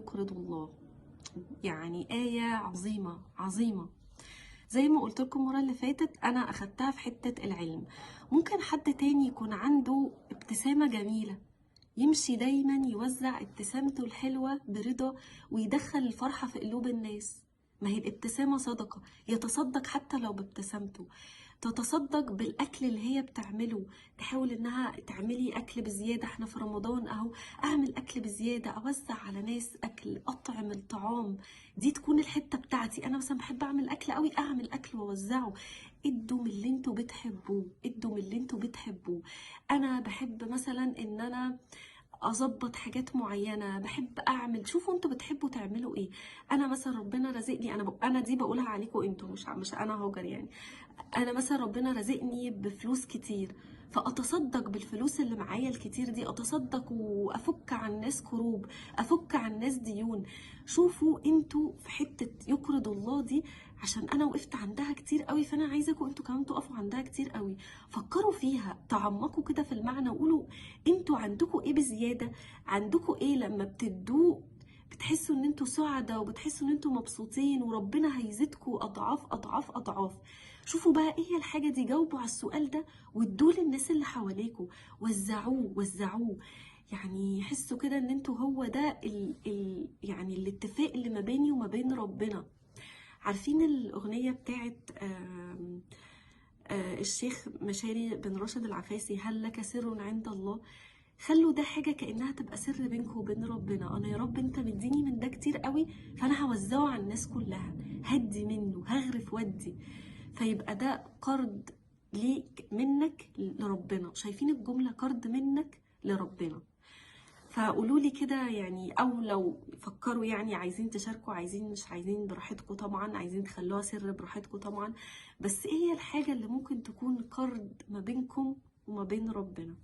يقرض الله. يعني آية عظيمة عظيمة. زي ما قلت لكم المرة اللي فاتت، أنا أخدتها في حتة العلم. ممكن حد تاني يكون عنده ابتسامة جميلة، يمشي دايما يوزع ابتسامته الحلوة برضا ويدخل الفرحة في قلوب الناس. ما هي الابتسامة صدقة، يتصدق حتى لو بابتسامته. تتصدق بالأكل اللي هي بتعمله، تحاول إنها تعملي أكل بزيادة. احنا في رمضان أهو، أعمل أكل بزيادة، أوزع على ناس أكل، أطعم الطعام. دي تكون الحتة بتاعتي. أنا مثلا بحب أعمل أكل قوي، أعمل أكل وأوزعه. ادوا من اللي انتوا بتحبوه، ادوا من اللي انتوا بتحبوه. أنا بحب مثلا إن أنا اظبط حاجات معينه، بحب اعمل. شوفوا انتوا بتحبوا تعملوا ايه. انا مثلا ربنا رزقني، انا دي بقولها عليكم انتوا، مش انا هاجر يعني. انا مثلا ربنا رزقني بفلوس كتير، فاتصدق بالفلوس اللي معايا الكتير دي، اتصدق وافك عن الناس كروب، افك عن الناس ديون. شوفوا انتوا في حته يقرض الله دي، عشان انا وقفت عندها كتير قوي، فانا عايزاكم انتوا كمان تقفوا عندها كتير قوي. فكروا فيها، تعمقوا كده في المعنى، وقولوا انتوا عندكم ايه بزياده، عندكم ايه لما بتدوه بتحسوا ان انتوا سعداء، وبتحسوا ان انتوا مبسوطين، وربنا هيزيدكم اضعاف اضعاف اضعاف. شوفوا بقى ايه هي الحاجه دي، جاوبوا على السؤال ده وادوه للناس اللي حواليكوا، وزعوه وزعوه. يعني حسوا كده ان انتوا هو ده يعني الاتفاق اللي ما بيني وما بين ربنا. عارفين الاغنيه بتاعت الشيخ مشاري بن راشد العفاسي، هل لك سر عند الله؟ خلوا ده حاجة كأنها تبقى سر بينكم وبين ربنا. أنا يا رب أنت مديني من ده كتير قوي، فأنا هوزعه على الناس كلها، هدي منه، هغرف ودي. فيبقى ده قرض ليك منك لربنا. شايفين الجملة؟ قرض منك لربنا. فقولوا لي كده يعني، او لو فكروا يعني عايزين تشاركوا، عايزين مش عايزين براحتكم طبعا، عايزين تخلوها سر براحتكم طبعا. بس ايه هي الحاجة اللي ممكن تكون قرض ما بينكم وما بين ربنا؟